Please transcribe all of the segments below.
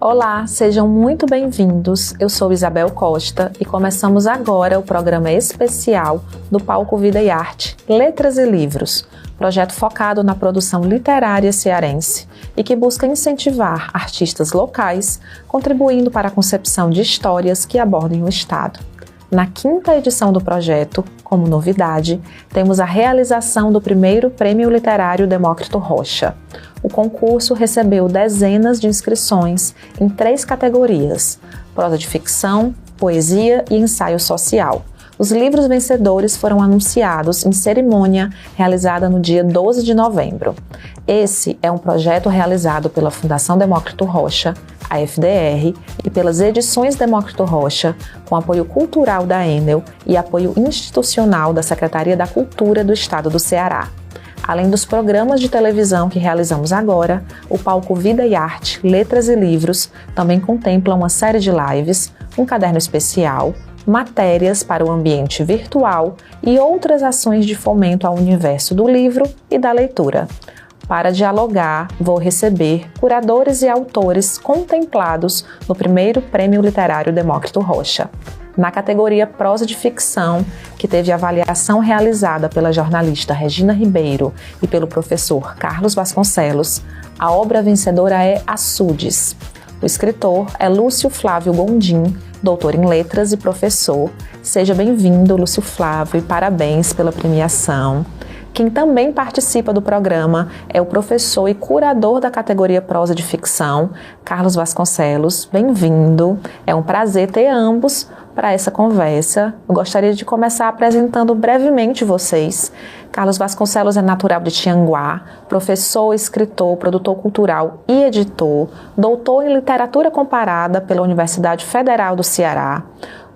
Olá, sejam muito bem-vindos. Eu sou Isabel Costa e começamos agora o programa especial do Palco Vida e Arte, Letras e Livros, projeto focado na produção literária cearense e que busca incentivar artistas locais, contribuindo para a concepção de histórias que abordem o Estado. Na 5ª edição do projeto, como novidade, temos a realização do primeiro Prêmio Literário Demócrito Rocha. O concurso recebeu dezenas de inscrições em 3 categorias: prosa de ficção, poesia e ensaio social. Os livros vencedores foram anunciados em cerimônia realizada no dia 12 de novembro. Esse é um projeto realizado pela Fundação Demócrito Rocha, a FDR, e pelas Edições Demócrito Rocha, com apoio cultural da Enel e apoio institucional da Secretaria da Cultura do Estado do Ceará. Além dos programas de televisão que realizamos agora, o Palco Vida e Arte, Letras e Livros também contempla uma série de lives, um caderno especial, matérias para o ambiente virtual e outras ações de fomento ao universo do livro e da leitura. Para dialogar, vou receber curadores e autores contemplados no primeiro Prêmio Literário Demócrito Rocha. Na categoria Prosa de Ficção, que teve avaliação realizada pela jornalista Regina Ribeiro e pelo professor Carlos Vasconcelos, a obra vencedora é Açudes. O escritor é Lúcio Flávio Gondim, doutor em letras e professor. Seja bem-vindo, Lúcio Flávio, e parabéns pela premiação. Quem também participa do programa é o professor e curador da categoria Prosa de Ficção, Carlos Vasconcelos. Bem-vindo. É um prazer ter ambos para essa conversa. Eu gostaria de começar apresentando brevemente vocês. Carlos Vasconcelos é natural de Tianguá, professor, escritor, produtor cultural e editor, doutor em literatura comparada pela Universidade Federal do Ceará.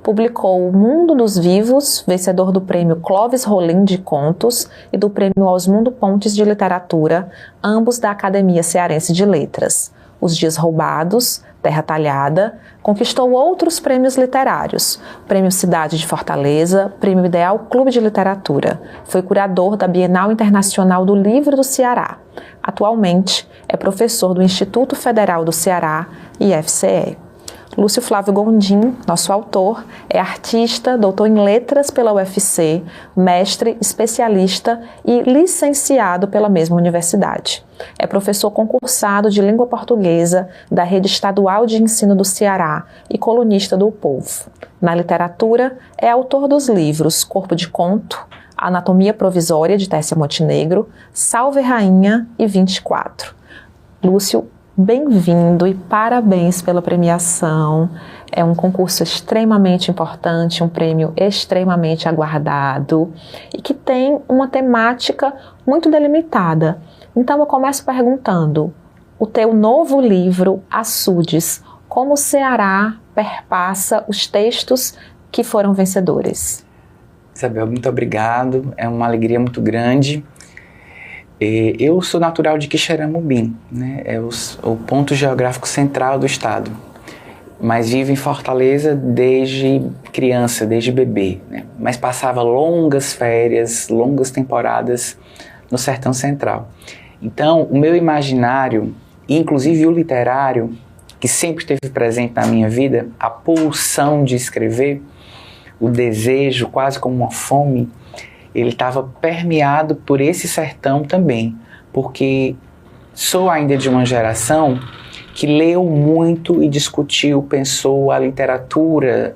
Publicou O Mundo dos Vivos, vencedor do Prêmio Clovis Rolim de Contos e do Prêmio Osmundo Pontes de Literatura, ambos da Academia Cearense de Letras. Os Dias Roubados, Terra Talhada, conquistou outros prêmios literários, Prêmio Cidade de Fortaleza, Prêmio Ideal Clube de Literatura. Foi curador da Bienal Internacional do Livro do Ceará. Atualmente, é professor do Instituto Federal do Ceará, IFCE. Lúcio Flávio Gondim, nosso autor, é artista, doutor em letras pela UFC, mestre, especialista e licenciado pela mesma universidade. É professor concursado de língua portuguesa da Rede Estadual de Ensino do Ceará e colunista do O Povo. Na literatura, é autor dos livros Corpo de Conto, Anatomia Provisória, de Tércia Montenegro, Salve Rainha e 24. Lúcio, bem-vindo e parabéns pela premiação. É um concurso extremamente importante, um prêmio extremamente aguardado e que tem uma temática muito delimitada. Então eu começo perguntando, o teu novo livro, Açudes, como o Ceará perpassa os textos que foram vencedores? Isabel, muito obrigado, é uma alegria muito grande. Eu sou natural de Quixeramobim, né? É o ponto geográfico central do estado, mas vivo em Fortaleza desde criança, desde bebê, né? Mas passava longas férias, longas temporadas no Sertão Central. Então, o meu imaginário, inclusive o literário, que sempre esteve presente na minha vida, a pulsão de escrever, o desejo, quase como uma fome, ele estava permeado por esse sertão também, porque sou ainda de uma geração que leu muito e discutiu, pensou a literatura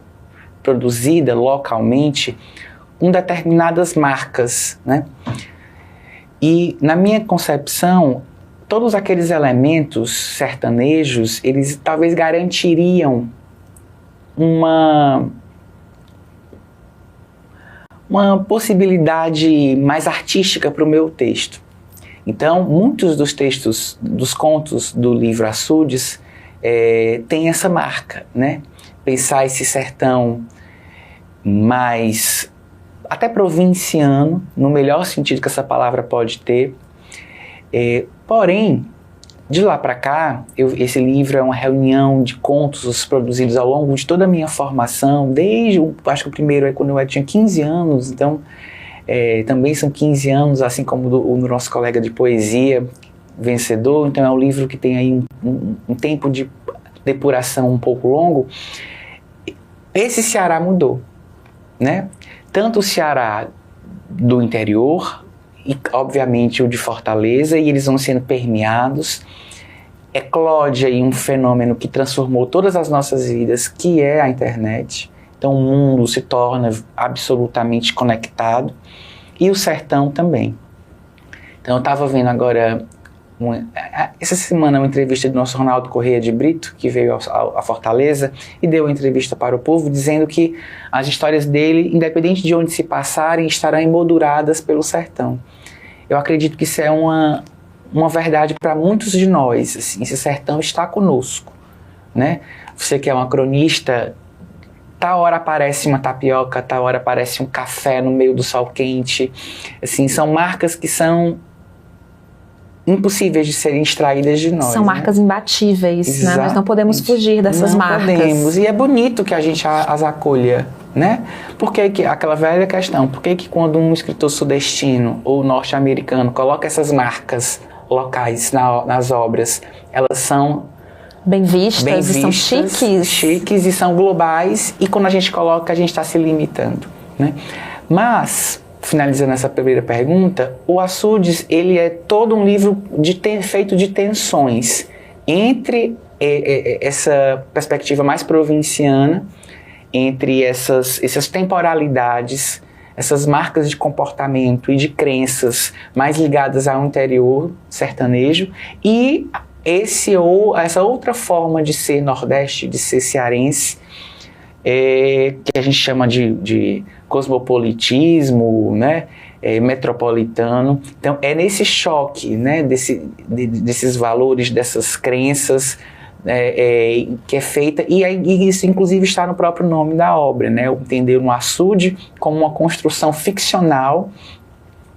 produzida localmente com determinadas marcas, né? E na minha concepção, todos aqueles elementos sertanejos, eles talvez garantiriam uma possibilidade mais artística para o meu texto. Então, muitos dos textos, dos contos do livro Açudes, têm essa marca, né? Pensar esse sertão mais, até provinciano, no melhor sentido que essa palavra pode ter. Porém, de lá para cá, esse livro é uma reunião de contos produzidos ao longo de toda a minha formação, acho que o primeiro é quando eu tinha 15 anos, então também são 15 anos, assim como o nosso colega de poesia vencedor, então é um livro que tem aí um tempo de depuração um pouco longo, esse Ceará mudou, né? Tanto o Ceará do interior e, obviamente, o de Fortaleza, e eles vão sendo permeados. Eclode aí um fenômeno que transformou todas as nossas vidas, que é a internet. Então o mundo se torna absolutamente conectado, e o sertão também. Então eu estava vendo agora, essa semana, uma entrevista do nosso Ronaldo Corrêa de Brito, que veio a Fortaleza e deu uma entrevista para o povo, dizendo que as histórias dele, independente de onde se passarem, estarão emolduradas pelo sertão. Eu acredito que isso é uma verdade para muitos de nós, assim, esse sertão está conosco, né? Você que é uma cronista, tal hora aparece uma tapioca, tal hora aparece um café no meio do sol quente, assim, são marcas que são impossíveis de serem extraídas de nós. São marcas imbatíveis, né? Nós não podemos fugir dessas marcas. Não podemos, e é bonito que a gente as acolha, né? Porque aquela velha questão, por que quando um escritor sudestino ou norte-americano coloca essas marcas locais nas obras, elas são bem vistas e são chiques e são globais, e quando a gente coloca, a gente está se limitando, né? Mas, finalizando essa primeira pergunta, o Açudes, ele é todo um livro feito de tensões entre essa perspectiva mais provinciana, entre essas temporalidades, essas marcas de comportamento e de crenças mais ligadas ao interior sertanejo, e essa outra forma de ser nordeste, de ser cearense, que a gente chama de cosmopolitismo, né, metropolitano. Então é nesse choque, né, desses valores, dessas crenças, que é feita, e isso inclusive está no próprio nome da obra, né, entender um açude como uma construção ficcional,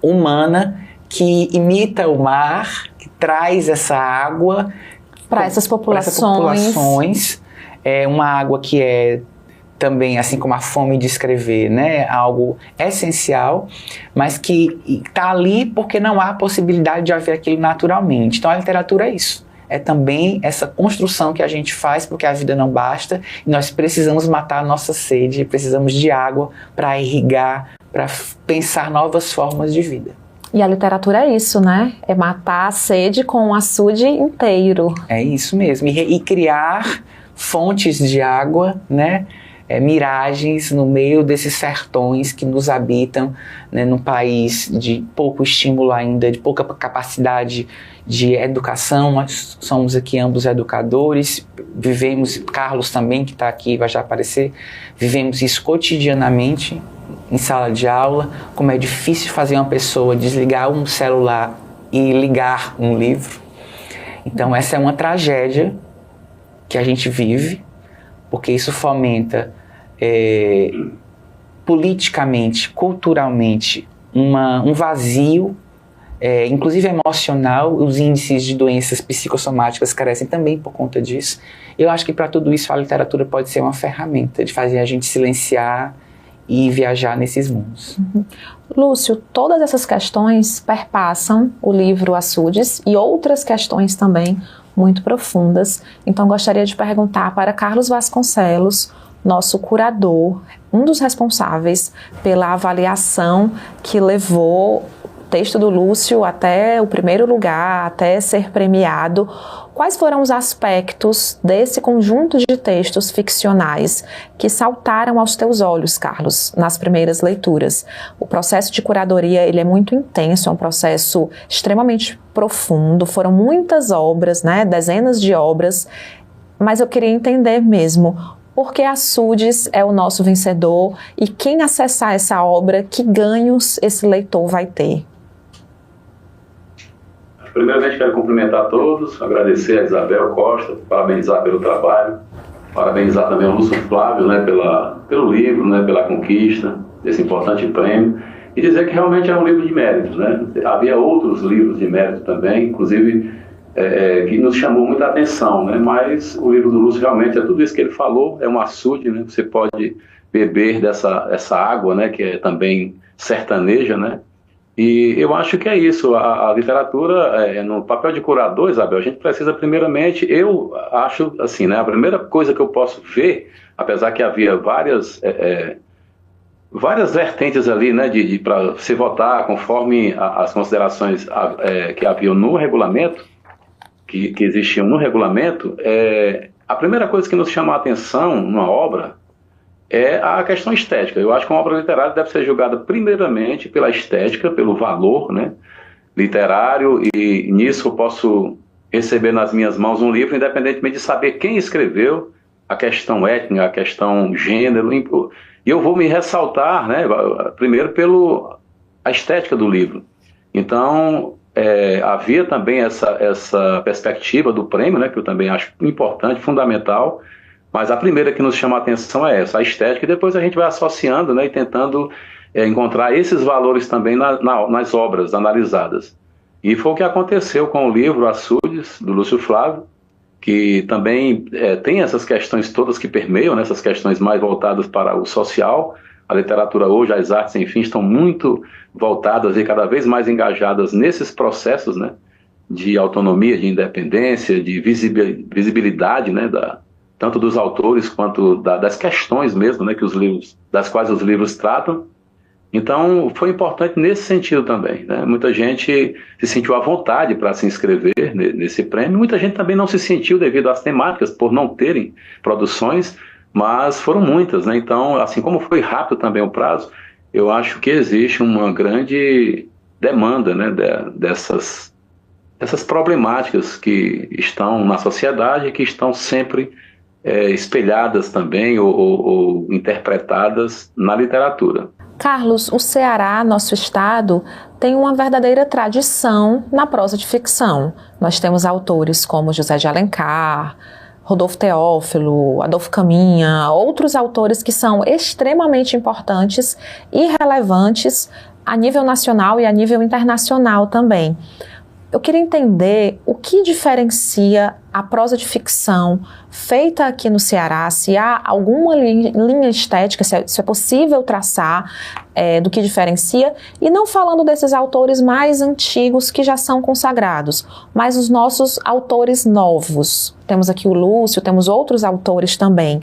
humana, que imita o mar, que traz essa água para essas populações. É uma água que é também, assim como a fome de escrever, né, algo essencial, mas que está ali porque não há possibilidade de haver aquilo naturalmente. Então a literatura é isso. É também essa construção que a gente faz porque a vida não basta e nós precisamos matar a nossa sede, precisamos de água para irrigar, para pensar novas formas de vida. E a literatura é isso, né? É matar a sede com um açude inteiro. É isso mesmo. E criar fontes de água, né? Miragens no meio desses sertões que nos habitam, né, num país de pouco estímulo ainda, de pouca capacidade de educação. Nós somos aqui ambos educadores, vivemos, Carlos também, que está aqui, vai já aparecer, vivemos isso cotidianamente em sala de aula, como é difícil fazer uma pessoa desligar um celular e ligar um livro. Então essa é uma tragédia que a gente vive, porque isso fomenta politicamente, culturalmente, um vazio, inclusive emocional. Os índices de doenças psicossomáticas crescem também por conta disso. Eu acho que para tudo isso a literatura pode ser uma ferramenta de fazer a gente silenciar e viajar nesses mundos. Uhum. Lúcio, todas essas questões perpassam o livro Açudes e outras questões também muito profundas. Então gostaria de perguntar para Carlos Vasconcelos, nosso curador, um dos responsáveis pela avaliação que levou o texto do Lúcio até o primeiro lugar, até ser premiado. Quais foram os aspectos desse conjunto de textos ficcionais que saltaram aos teus olhos, Carlos, nas primeiras leituras? O processo de curadoria, ele é muito intenso, é um processo extremamente profundo, foram muitas obras, né, dezenas de obras, mas eu queria entender mesmo por que Açudes é o nosso vencedor e quem acessar essa obra, que ganhos esse leitor vai ter? Primeiramente, quero cumprimentar a todos, agradecer a Isabel Costa, parabenizar pelo trabalho, parabenizar também o Lúcio Flávio, né, pelo livro, né, pela conquista desse importante prêmio, e dizer que realmente é um livro de mérito, né? Havia outros livros de mérito também, inclusive que nos chamou muita atenção, né? Mas o livro do Lúcio realmente é tudo isso que ele falou, é um açude, né? Você pode beber essa água, né, que é também sertaneja, né? E eu acho que é isso, a literatura, no papel de curador, Isabel, a gente precisa primeiramente, eu acho assim, né, a primeira coisa que eu posso ver, apesar que havia várias vertentes ali, né, para se votar conforme as considerações que haviam no regulamento, que existiam no regulamento, a primeira coisa que nos chama a atenção numa obra é a questão estética. Eu acho que uma obra literária deve ser julgada primeiramente pela estética, pelo valor, né, literário, e nisso eu posso receber nas minhas mãos um livro, independentemente de saber quem escreveu, a questão étnica, a questão gênero, e eu vou me ressaltar, né, primeiro a estética do livro. Então, havia também essa perspectiva do prêmio, né, que eu também acho importante, fundamental, mas a primeira que nos chama a atenção é essa, a estética, e depois a gente vai associando, né, e tentando encontrar esses valores também nas obras analisadas. E foi o que aconteceu com o livro Açudes, do Lúcio Flávio, que também tem essas questões todas que permeiam, né, essas questões mais voltadas para o social. A literatura hoje, as artes, enfim, estão muito voltadas e cada vez mais engajadas nesses processos, né, de autonomia, de independência, de visibilidade, né, tanto dos autores quanto das questões mesmo, né, das quais os livros tratam. Então, foi importante nesse sentido também, né? Muita gente se sentiu à vontade para se inscrever nesse prêmio, muita gente também não se sentiu devido às temáticas, por não terem produções, mas foram muitas, né? Então, assim como foi rápido também o prazo, eu acho que existe uma grande demanda, né, dessas problemáticas que estão na sociedade e que estão sempre espelhadas também ou interpretadas na literatura. Carlos, o Ceará, nosso estado, tem uma verdadeira tradição na prosa de ficção. Nós temos autores como José de Alencar, Rodolfo Teófilo, Adolfo Caminha, outros autores que são extremamente importantes e relevantes a nível nacional e a nível internacional também. Eu queria entender o que diferencia a prosa de ficção feita aqui no Ceará, se há alguma linha estética, se é possível traçar do que diferencia, e não falando desses autores mais antigos que já são consagrados, mas os nossos autores novos. Temos aqui o Lúcio, temos outros autores também.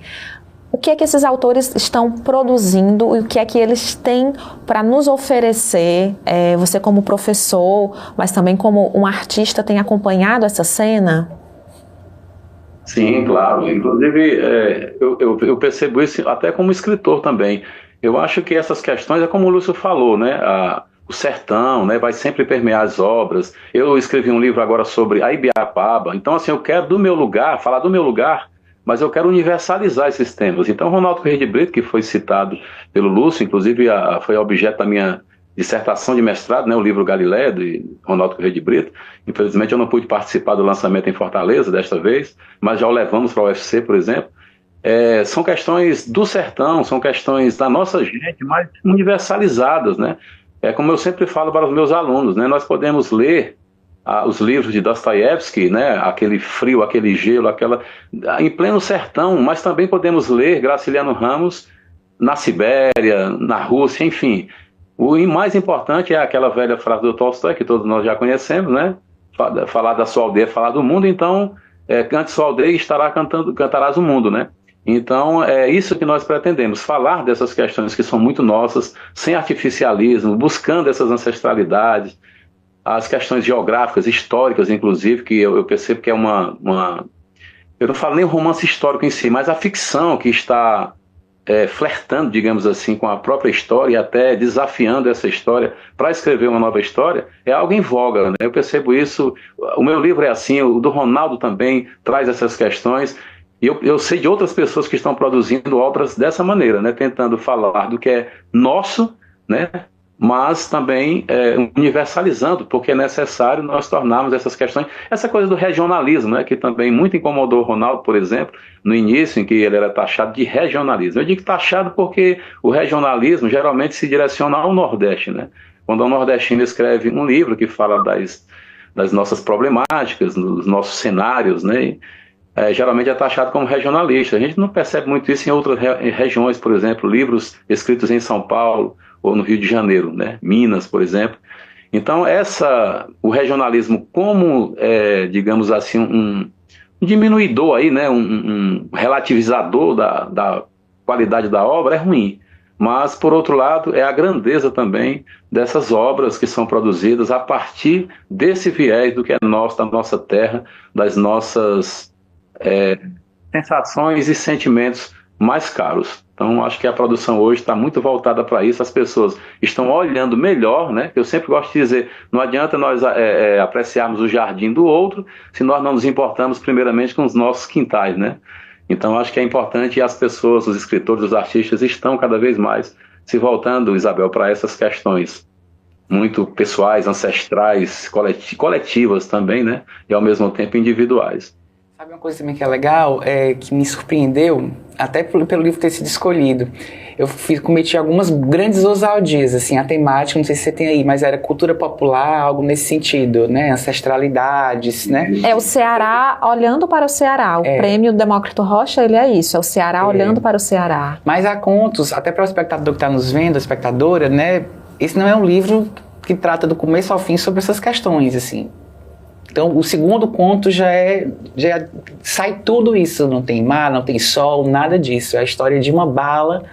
O que é que esses autores estão produzindo e o que é que eles têm para nos oferecer? Você como professor, mas também como um artista, tem acompanhado essa cena? Sim, claro. Inclusive, eu percebo isso até como escritor também. Eu acho que essas questões, é como o Lúcio falou, né? O sertão, né, vai sempre permear as obras. Eu escrevi um livro agora sobre a Ibiapaba. Então, assim, eu quero falar do meu lugar, mas eu quero universalizar esses temas. Então, Ronaldo Corrêa de Brito, que foi citado pelo Lúcio, inclusive foi objeto da minha dissertação de mestrado, né, o livro Galileia, de Ronaldo Corrêa de Brito. Infelizmente, eu não pude participar do lançamento em Fortaleza desta vez, mas já o levamos para o UFC, por exemplo. São questões do sertão, são questões da nossa gente, mas universalizadas, né? Como eu sempre falo para os meus alunos, né, nós podemos ler os livros de Dostoiévski, né, aquele frio, aquele gelo, em pleno sertão, mas também podemos ler Graciliano Ramos na Sibéria, na Rússia, enfim. O mais importante é aquela velha frase do Tolstói, que todos nós já conhecemos, né? Falar da sua aldeia, falar do mundo, então, cante sua aldeia e cantarás o mundo, né? Então, é isso que nós pretendemos, falar dessas questões que são muito nossas, sem artificialismo, buscando essas ancestralidades, as questões geográficas, históricas, inclusive, que eu percebo que é eu não falo nem o romance histórico em si, mas a ficção que está flertando, digamos assim, com a própria história e até desafiando essa história para escrever uma nova história, é algo em voga, né? Eu percebo isso, o meu livro é assim, o do Ronaldo também traz essas questões, e eu sei de outras pessoas que estão produzindo obras dessa maneira, né? Tentando falar do que é nosso, né? Mas também universalizando, porque é necessário nós tornarmos essas questões, essa coisa do regionalismo, né, que também muito incomodou o Ronaldo, por exemplo, no início, em que ele era taxado de regionalismo. Eu digo taxado porque o regionalismo geralmente se direciona ao Nordeste, né? Quando um nordestino escreve um livro que fala das nossas problemáticas, dos nossos cenários, né, geralmente é taxado como regionalista. A gente não percebe muito isso em outras regiões, por exemplo, livros escritos em São Paulo, ou no Rio de Janeiro, né? Minas, por exemplo. Então, o regionalismo como, digamos assim, um diminuidor aí, né? Um relativizador da qualidade da obra é ruim. Mas, por outro lado, é a grandeza também dessas obras que são produzidas a partir desse viés do que é nosso, da nossa terra, das nossas sensações e sentimentos mais caros. Então, acho que a produção hoje está muito voltada para isso. As pessoas estão olhando melhor, né? Eu sempre gosto de dizer, não adianta nós apreciarmos o jardim do outro se nós não nos importamos primeiramente com os nossos quintais, né? Então, acho que é importante, e as pessoas, os escritores, os artistas estão cada vez mais se voltando, Isabel, para essas questões muito pessoais, ancestrais, coletivas também, né? E ao mesmo tempo individuais. Sabe uma coisa também que é legal, que me surpreendeu, até pelo livro ter sido escolhido. Eu cometi algumas grandes ousadias, assim, a temática, não sei se você tem aí, mas era cultura popular, algo nesse sentido, né? Ancestralidades, né? É o Ceará olhando para o Ceará. O prêmio Demócrito Rocha, ele é isso, é o Ceará olhando para o Ceará. Mas há contos, até para o espectador que está nos vendo, a espectadora, né? Esse não é um livro que trata do começo ao fim sobre essas questões, assim. Então, o segundo conto já sai tudo isso. Não tem mar, não tem sol, nada disso. É a história de uma bala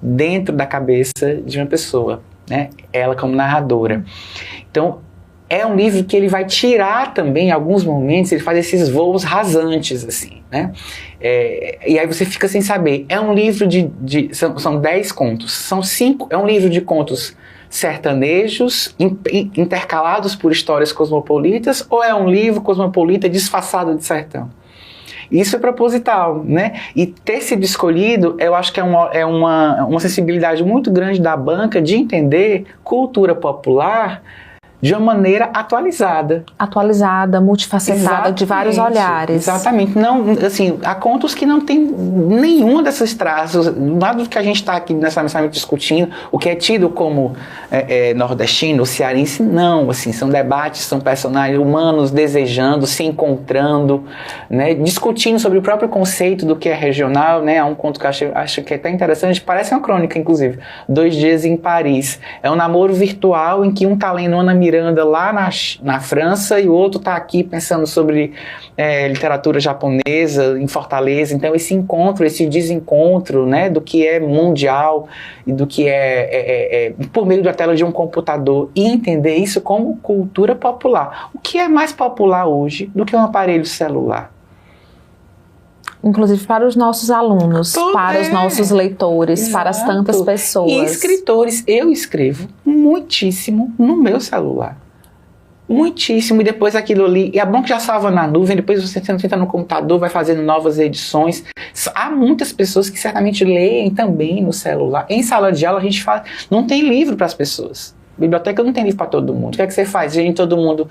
dentro da cabeça de uma pessoa, né? Ela como narradora. Então, é um livro que ele vai tirar também, em alguns momentos, ele faz esses voos rasantes, assim, né? E aí você fica sem saber. É um livro são 10 contos. São 5, é um livro de contos sertanejos intercalados por histórias cosmopolitas, ou é um livro cosmopolita disfarçado de sertão? Isso é proposital, né? E ter sido escolhido, eu acho que é uma sensibilidade muito grande da banca de entender cultura popular de uma maneira atualizada. Atualizada, multifacetada, exatamente, de vários olhares. Exatamente. Não, assim, há contos que não tem nenhuma dessas traços, nada do que a gente está aqui necessariamente discutindo, o que é tido como nordestino, cearense, não. Assim, são debates, são personagens humanos desejando, se encontrando, né, discutindo sobre o próprio conceito do que é regional, né? Há um conto que eu acho que é até interessante, parece uma crônica, inclusive, 2 dias em Paris. É um namoro virtual em que um está lendo Ana Miranda lá na França e o outro está aqui pensando sobre literatura japonesa em Fortaleza. Então esse encontro, esse desencontro, né, do que é mundial e do que é por meio da tela de um computador, e entender isso como cultura popular. O que é mais popular hoje do que um aparelho celular? Inclusive para os nossos alunos, para os nossos leitores, exato, para as tantas pessoas. E escritores, eu escrevo muitíssimo no meu celular. Muitíssimo, e depois aquilo ali, e é bom que já salva na nuvem, depois você senta no computador, vai fazendo novas edições. Há muitas pessoas que certamente leem também no celular. Em sala de aula a gente fala, não tem livro para as pessoas. Biblioteca não tem livro para todo mundo. O que é que você faz? Todo mundo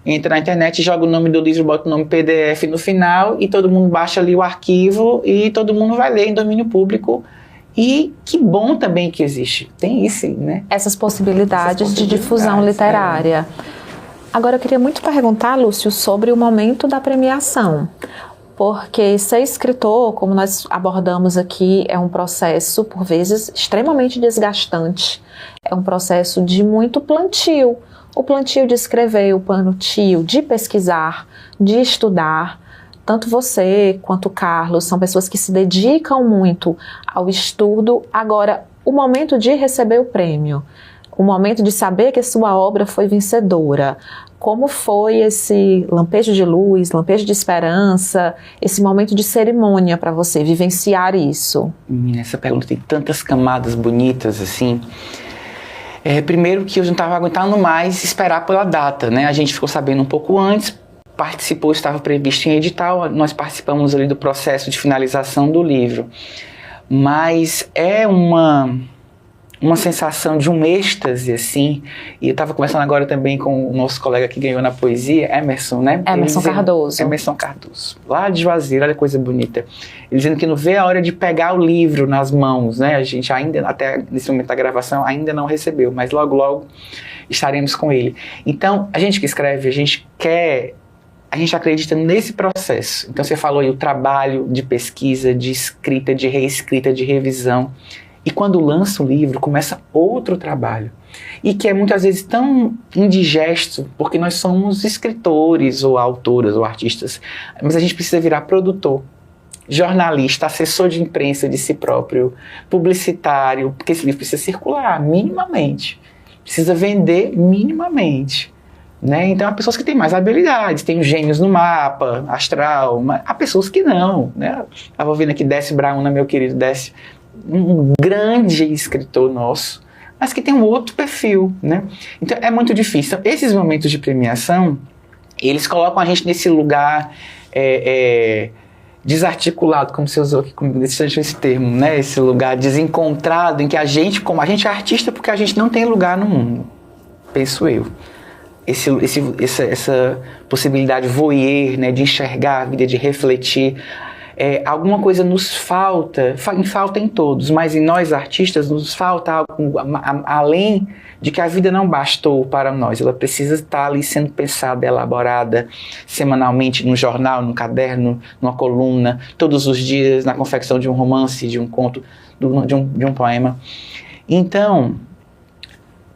entra na internet, joga o nome do livro, bota o nome PDF no final e todo mundo baixa ali o arquivo e todo mundo vai ler em domínio público. E que bom também que existe. Tem isso, né? Essas possibilidades de difusão literária. Agora eu queria muito perguntar, Lúcio, sobre o momento da premiação. Porque ser escritor, como nós abordamos aqui, é um processo, por vezes, extremamente desgastante. É um processo de muito plantio. O plantio de escrever, o plantio de pesquisar, de estudar. Tanto você quanto o Carlos são pessoas que se dedicam muito ao estudo. Agora, o momento de receber o prêmio, o momento de saber que a sua obra foi vencedora, como foi esse lampejo de luz, lampejo de esperança, esse momento de cerimônia para você, vivenciar isso? Essa pergunta tem tantas camadas bonitas, assim. Primeiro que eu não estava aguentando mais esperar pela data, né? A gente ficou sabendo um pouco antes, participou, estava previsto em edital, nós participamos ali do processo de finalização do livro. Mas é uma sensação de um êxtase, assim, e eu estava conversando agora também com o nosso colega que ganhou na poesia, Emerson, né? Emerson Cardoso, lá de Juazeiro, olha que coisa bonita. Ele dizendo que não vê a hora de pegar o livro nas mãos, né? A gente ainda, até nesse momento da gravação, ainda não recebeu, mas logo, logo estaremos com ele. Então, a gente que escreve, a gente acredita nesse processo. Então, você falou aí o trabalho de pesquisa, de escrita, de reescrita, de revisão. E quando lança o livro, começa outro trabalho. E que é muitas vezes tão indigesto, porque nós somos escritores, ou autoras, ou artistas, mas a gente precisa virar produtor, jornalista, assessor de imprensa de si próprio, publicitário, porque esse livro precisa circular minimamente, precisa vender minimamente. Né? Então, há pessoas que têm mais habilidades, tem os gênios no mapa, astral, mas há pessoas que não. Né? Estava vendo aqui Décio Brauna, meu querido Décio, um grande escritor nosso, mas que tem um outro perfil. Né? Então, é muito difícil. Então, esses momentos de premiação, eles colocam a gente nesse lugar desarticulado, como você usou aqui esse termo, né? Esse lugar desencontrado, em que a gente é artista porque a gente não tem lugar no mundo, penso eu. Essa possibilidade voyeur, né, de enxergar a vida, de refletir, alguma coisa nos falta em todos, mas em nós artistas nos falta algo além de que a vida não bastou para nós, ela precisa estar ali sendo pensada, elaborada semanalmente no jornal, no caderno, numa coluna, todos os dias na confecção de um romance, de um conto, de um poema. Então,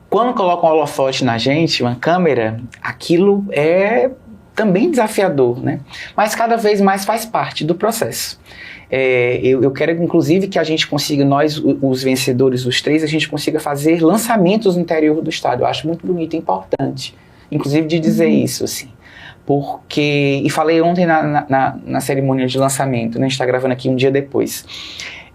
quando colocam um holofote na gente, uma câmera, aquilo é também desafiador, né? Mas cada vez mais faz parte do processo. Eu quero, inclusive, que a gente consiga, nós, os vencedores, os 3, a gente consiga fazer lançamentos no interior do estado. Eu acho muito bonito e importante, inclusive, de dizer isso, assim. Porque, e falei ontem na cerimônia de lançamento, né? A gente está gravando aqui um dia depois.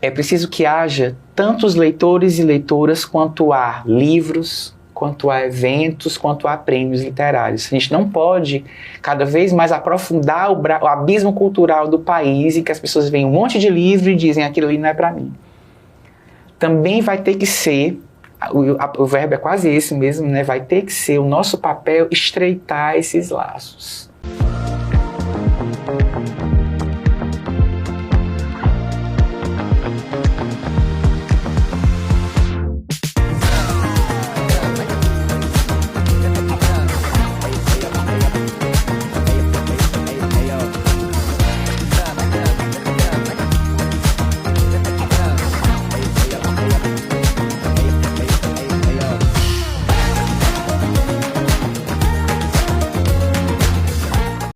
É preciso que haja tantos leitores e leitoras quanto há livros, quanto há eventos, quanto há prêmios literários. A gente não pode cada vez mais aprofundar o abismo cultural do país em que as pessoas veem um monte de livro e dizem aquilo ali não é para mim. Também vai ter que ser, o verbo é quase esse mesmo, né? Vai ter que ser o nosso papel estreitar esses laços.